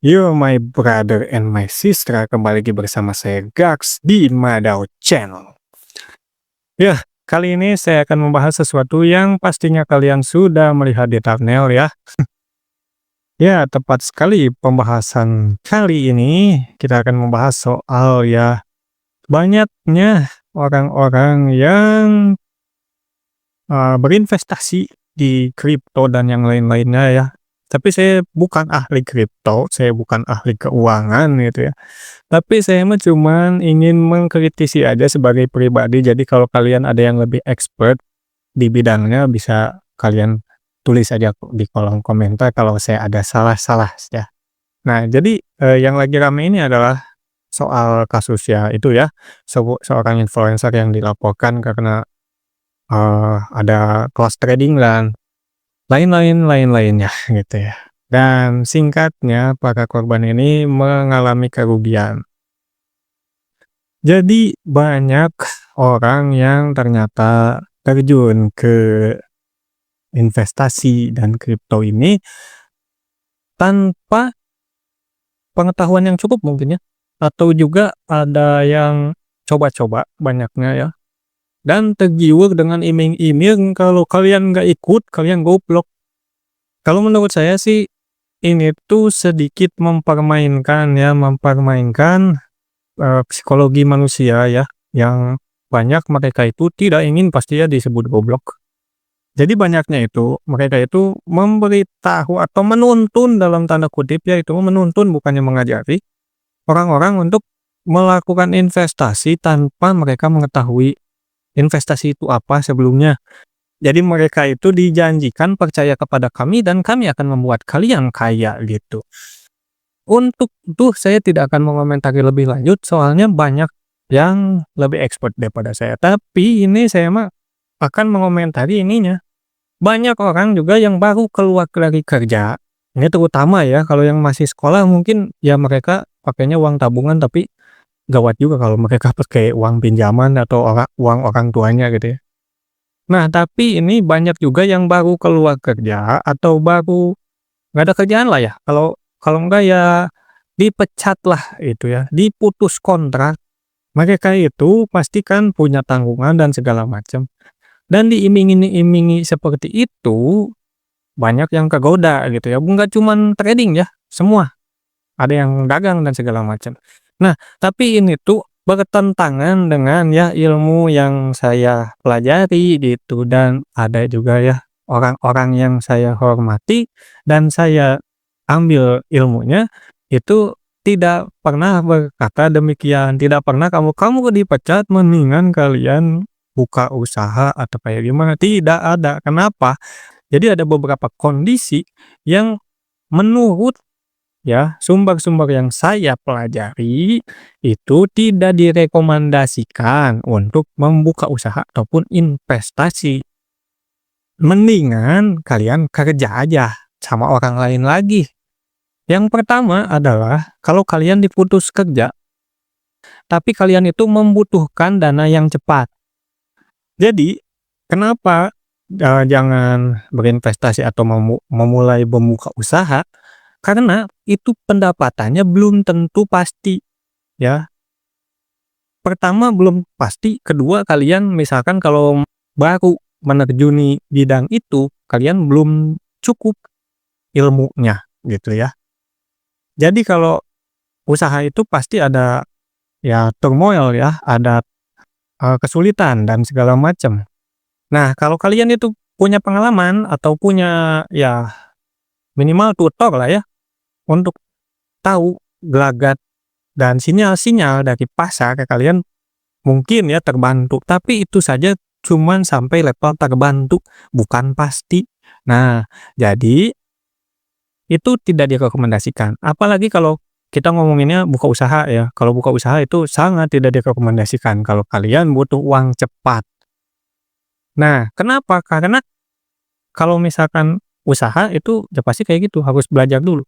Yo my brother and my sister, kembali lagi bersama saya Gax di Madao Channel. Ya, kali ini saya akan membahas sesuatu yang pastinya kalian sudah melihat di thumbnail ya. Ya, tepat sekali pembahasan kali ini kita akan membahas soal ya banyaknya orang-orang yang berinvestasi di kripto dan yang lain-lainnya ya. Tapi saya bukan ahli kripto, saya bukan ahli keuangan gitu ya. Tapi saya mah cuman ingin mengkritisi aja sebagai pribadi. Jadi kalau kalian ada yang lebih expert di bidangnya bisa kalian tulis aja di kolom komentar kalau saya ada salah-salah ya. Nah, jadi yang lagi rame ini adalah soal kasus ya itu ya, seorang influencer yang dilaporkan karena ada cross trading dan lain-lainnya gitu ya. Dan singkatnya para korban ini mengalami kerugian. Jadi banyak orang yang ternyata terjun ke investasi dan kripto ini tanpa pengetahuan yang cukup mungkin ya, atau juga ada yang coba-coba banyaknya ya, dan tergiur dengan iming-iming kalau kalian nggak ikut, kalian goblok. Kalau menurut saya sih ini tuh sedikit mempermainkan psikologi manusia ya, yang banyak mereka itu tidak ingin pastinya disebut goblok. Jadi banyaknya itu, mereka itu memberitahu atau menuntun dalam tanda kutip ya, itu menuntun bukannya mengajari orang-orang untuk melakukan investasi tanpa mereka mengetahui investasi itu apa sebelumnya. Jadi mereka itu dijanjikan percaya kepada kami dan kami akan membuat kalian kaya gitu. Untuk itu saya tidak akan mengomentari lebih lanjut soalnya banyak yang lebih expert daripada saya. Tapi ini saya mah akan mengomentari ininya. Banyak orang juga yang baru keluar dari kerja. Ini terutama ya kalau yang masih sekolah mungkin ya mereka pakainya uang tabungan tapi gawat juga kalau mereka pakai uang pinjaman atau uang orang tuanya gitu ya. Nah, tapi ini banyak juga yang baru keluar kerja atau baru nggak ada kerjaan lah ya. Kalau kalau enggak ya dipecat lah itu ya, diputus kontrak. Mereka itu pasti kan punya tanggungan dan segala macam. Dan diiming-imingi seperti itu, banyak yang kegoda gitu ya. Enggak cuman trading ya, semua. Ada yang dagang dan segala macam. Nah, tapi ini tuh bertentangan dengan ya ilmu yang saya pelajari gitu dan ada juga ya orang-orang yang saya hormati dan saya ambil ilmunya itu tidak pernah berkata demikian, tidak pernah kamu dipecat mendingan kalian buka usaha atau kayak gimana, tidak ada. Kenapa? Jadi ada beberapa kondisi yang menurut ya, sumber-sumber yang saya pelajari itu tidak direkomendasikan untuk membuka usaha ataupun investasi. Mendingan kalian kerja aja sama orang lain lagi. Yang pertama adalah kalau kalian diputus kerja, tapi kalian itu membutuhkan dana yang cepat. Jadi, kenapa jangan berinvestasi atau memulai membuka usaha? Karena itu pendapatannya belum tentu pasti, ya. Pertama belum pasti, kedua kalian misalkan kalau baru menerjuni bidang itu, kalian belum cukup ilmunya, gitu ya. Jadi kalau usaha itu pasti ada, ya turmoil ya, ada, kesulitan dan segala macam. Nah, kalau kalian itu punya pengalaman atau punya, ya minimal tutor lah ya, untuk tahu gelagat dan sinyal-sinyal dari pasar, kalian mungkin ya terbantu, tapi itu saja cuman sampai level terbantu, bukan pasti. Nah, jadi itu tidak direkomendasikan. Apalagi kalau kita ngomonginnya buka usaha ya. Kalau buka usaha itu sangat tidak direkomendasikan kalau kalian butuh uang cepat. Nah, kenapa? Karena kalau misalkan usaha itu ya pasti kayak gitu, harus belajar dulu.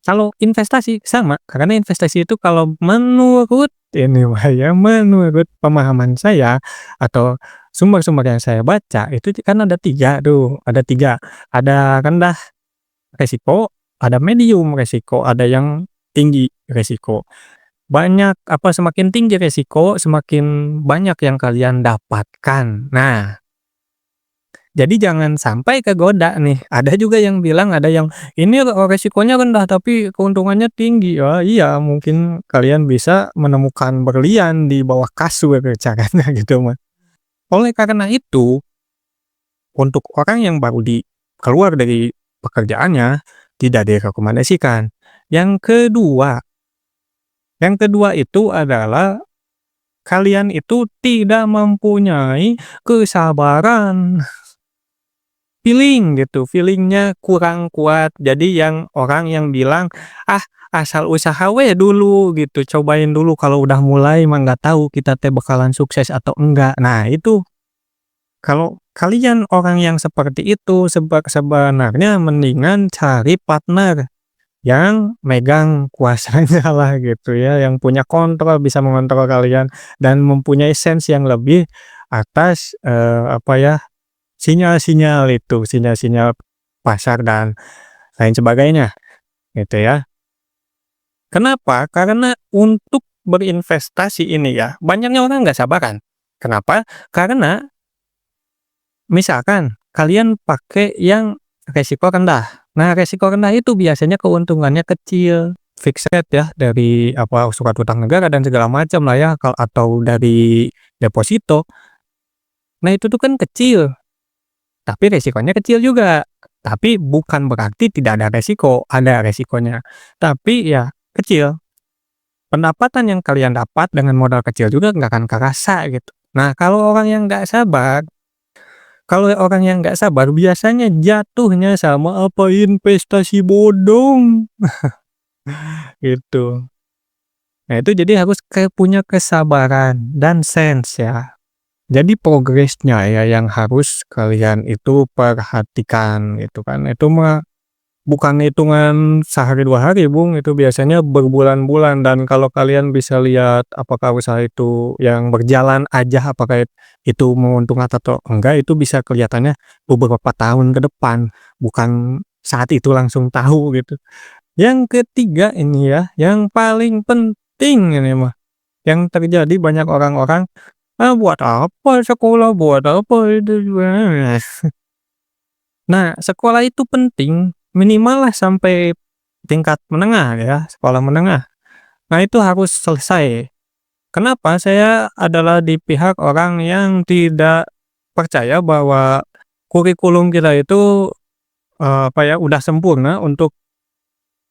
Kalau investasi sama, karena investasi itu kalau menurut ini mah ya, menurut pemahaman saya atau sumber-sumber yang saya baca itu kan ada 3 tuh, ada 3, ada rendah resiko, ada medium resiko, ada yang tinggi resiko. Semakin tinggi resiko, semakin banyak yang kalian dapatkan. Nah, jadi jangan sampai kegoda nih. Ada juga yang bilang, ada yang, "Ini resikonya rendah tapi keuntungannya tinggi." Oh iya, mungkin kalian bisa menemukan berlian di bawah kasur caranya gitu mah. Oleh karena itu, untuk orang yang baru keluar dari pekerjaannya, tidak direkomendasikan. Yang kedua yang kedua itu adalah kalian itu tidak mempunyai kesabaran. Feeling-nya kurang kuat. Jadi orang yang bilang, "Ah, asal usaha we dulu," gitu, "cobain dulu, kalau udah mulai mah nggak tahu kita teh bakalan sukses atau enggak." Nah itu, kalau kalian orang yang seperti itu, sebenarnya mendingan cari partner yang megang kuasanya lah gitu ya, yang punya kontrol, bisa mengontrol kalian dan mempunyai sense yang lebih atas, sinyal-sinyal pasar dan lain sebagainya, gitu ya. Kenapa? Karena untuk berinvestasi ini ya, banyaknya orang nggak sabar kan. Kenapa? Karena misalkan kalian pakai yang resiko rendah. Nah, resiko rendah itu biasanya keuntungannya kecil, fixed rate ya, dari surat utang negara dan segala macam lah ya, atau dari deposito. Nah, itu tuh kan kecil. Tapi resikonya kecil juga. Tapi bukan berarti tidak ada resiko, ada resikonya. Tapi ya kecil. Pendapatan yang kalian dapat dengan modal kecil juga nggak akan kerasa gitu. Nah, kalau orang yang nggak sabar biasanya jatuhnya sama investasi bodong, gitu. Nah, itu jadi harus punya kesabaran dan sense ya. Jadi progresnya ya yang harus kalian itu perhatikan gitu kan. Itu mah bukan hitungan sehari 2 hari, Bung, itu biasanya berbulan-bulan, dan kalau kalian bisa lihat apakah usaha itu yang berjalan aja, apakah itu menguntungkan atau enggak, itu bisa kelihatannya beberapa tahun ke depan, bukan saat itu langsung tahu gitu. Yang ketiga ini ya, yang paling penting ini mah, yang terjadi banyak orang-orang, "Ah, buat apa sekolah, buat apa itu." Nah, sekolah itu penting, minimal lah sampai tingkat menengah ya, sekolah menengah. Nah, itu harus selesai. Kenapa? Saya adalah di pihak orang yang tidak percaya bahwa kurikulum kita itu, udah sempurna untuk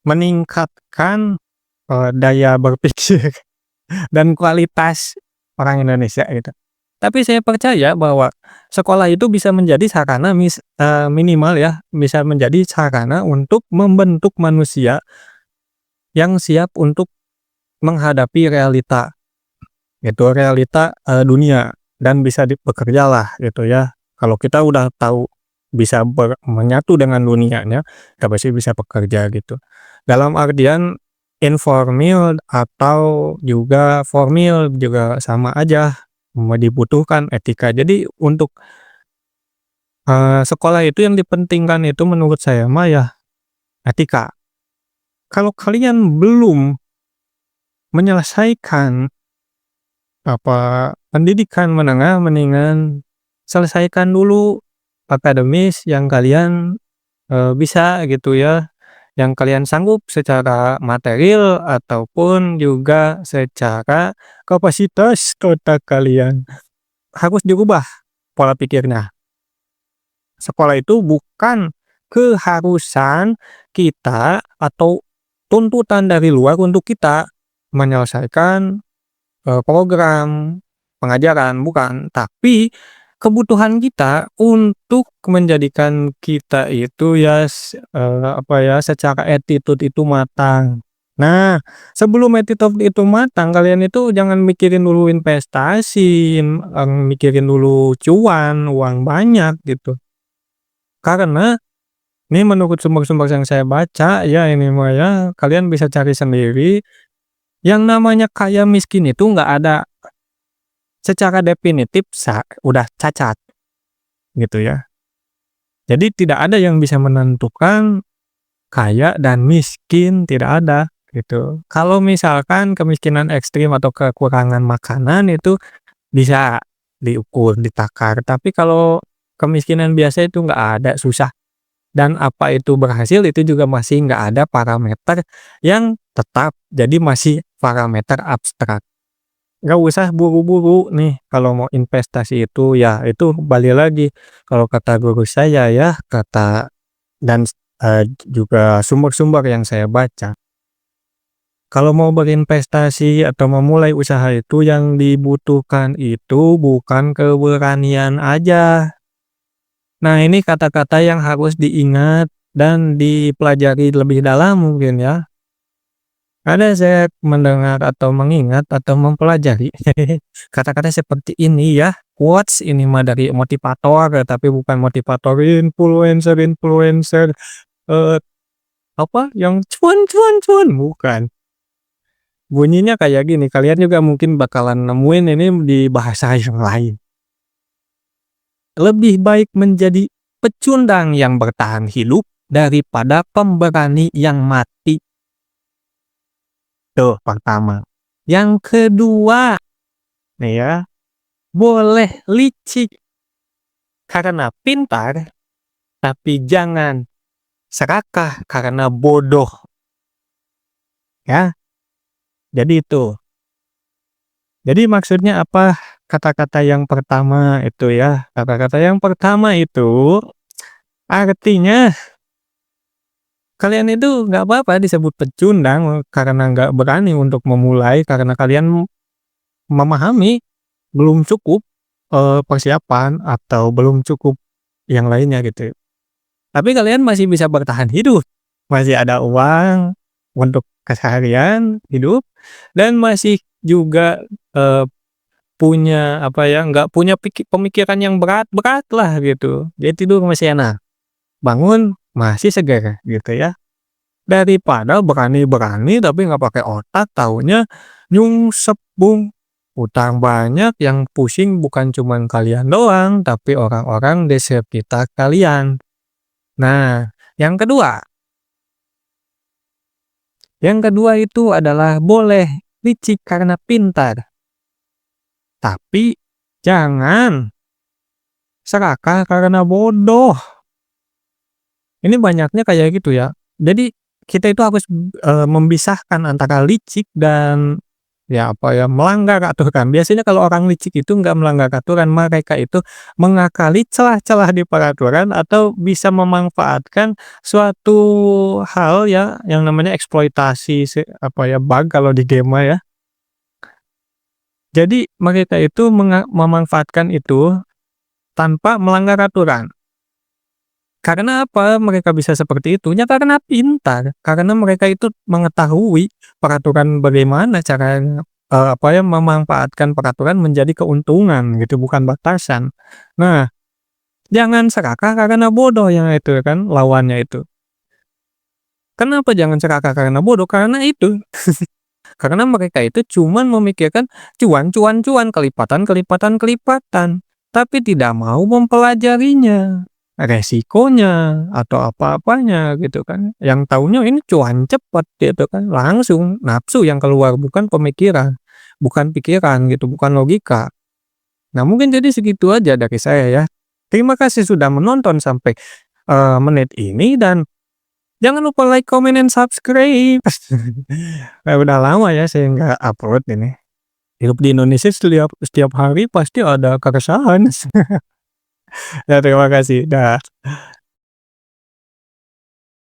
meningkatkan, daya berpikir dan kualitas orang Indonesia gitu. Tapi saya percaya bahwa sekolah itu bisa menjadi sarana, minimal ya, bisa menjadi sarana untuk membentuk manusia yang siap untuk menghadapi realita, gitu, realita, dunia, dan bisa bekerjalah gitu ya. Kalau kita udah tahu bisa menyatu dengan dunianya, kita pasti bisa bekerja gitu. Dalam artian informal atau juga formal juga sama aja, dibutuhkan etika. Jadi untuk sekolah itu yang dipentingkan itu menurut saya mah ya etika. Kalau kalian belum menyelesaikan pendidikan menengah, mendingan selesaikan dulu akademis yang kalian, bisa gitu ya, yang kalian sanggup secara material ataupun juga secara kapasitas otak kalian. Harus dirubah pola pikirnya. Sekolah itu bukan keharusan kita atau tuntutan dari luar untuk kita menyelesaikan, program pengajaran, bukan. Tapi kebutuhan kita untuk menjadikan kita itu ya secara attitude itu matang. Nah, sebelum attitude itu matang, kalian itu jangan mikirin dulu investasi, mikirin dulu cuan, uang banyak gitu. Karena ini menurut sumber-sumber yang saya baca ya, ini mah ya, kalian bisa cari sendiri, yang namanya kaya miskin itu nggak ada secara definitif udah cacat, gitu ya. Jadi tidak ada yang bisa menentukan kaya dan miskin, tidak ada, gitu. Kalau misalkan kemiskinan ekstrim atau kekurangan makanan itu bisa diukur, ditakar, tapi kalau kemiskinan biasa itu nggak ada, susah. Dan apa itu berhasil itu juga masih nggak ada parameter yang tetap, jadi masih parameter abstrak. Nggak usah buru-buru nih kalau mau investasi itu, ya itu balik lagi, kalau kata guru saya ya, kata dan juga sumber-sumber yang saya baca, kalau mau berinvestasi atau memulai usaha itu yang dibutuhkan itu bukan keberanian aja. Nah, ini kata-kata yang harus diingat dan dipelajari lebih dalam mungkin ya. Ada saya mendengar atau mengingat atau mempelajari kata-kata seperti ini ya, quotes ini mah dari motivator, tapi bukan motivator influencer-influencer, eee, apa, yang cuan cuan cuan, bukan. Bunyinya kayak gini, kalian juga mungkin bakalan nemuin ini di bahasa yang lain. Lebih baik menjadi pecundang yang bertahan hidup daripada pemberani yang mati. Tuh, pertama. Yang kedua, nih ya, boleh licik karena pintar, tapi jangan serakah karena bodoh, ya. Jadi itu. Jadi maksudnya apa kata-kata yang pertama itu ya? Kata-kata yang pertama itu artinya kalian itu nggak apa-apa disebut pecundang karena nggak berani untuk memulai, karena kalian memahami belum cukup, persiapan atau belum cukup yang lainnya gitu. Tapi kalian masih bisa bertahan hidup, masih ada uang untuk keseharian hidup, dan masih juga, punya apa ya, nggak punya pemikiran yang berat-berat lah gitu. Jadi tidur masih enak, bangun masih segar gitu ya. Daripada berani-berani tapi nggak pakai otak, taunya nyungsep, utang banyak, yang pusing bukan cuman kalian doang, tapi orang-orang di sekitar kalian. Nah, yang kedua yang kedua itu adalah boleh licik karena pintar, tapi jangan serakah karena bodoh. Ini banyaknya kayak gitu ya. Jadi kita itu harus, memisahkan antara licik dan ya apa ya, melanggar aturan. Biasanya kalau orang licik itu nggak melanggar aturan, mereka itu mengakali celah-celah di peraturan atau bisa memanfaatkan suatu hal ya, yang namanya eksploitasi apa ya, bug kalau di game mah ya. Jadi mereka itu memanfaatkan itu tanpa melanggar aturan. Karena apa mereka bisa seperti itu? Ya karena pintar, karena mereka itu mengetahui peraturan bagaimana cara, apa ya, memanfaatkan peraturan menjadi keuntungan gitu, bukan batasan. Nah, jangan serakah karena bodoh, yang itu kan lawannya itu. Kenapa jangan serakah karena bodoh? Karena itu, karena mereka itu cuman memikirkan cuan cuan cuan, kelipatan kelipatan kelipatan, tapi tidak mau mempelajarinya. Resikonya atau apa-apanya gitu kan, yang taunya ini cuan cepet gitu kan, langsung nafsu yang keluar, bukan pemikiran, bukan pikiran gitu, bukan logika. Nah mungkin jadi segitu aja dari saya ya. Terima kasih sudah menonton sampai, menit ini, dan jangan lupa like, comment, and subscribe. Udah lama ya saya nggak upload ini. Hidup di Indonesia setiap setiap hari pasti ada keresahan. Ya terima kasih, dah.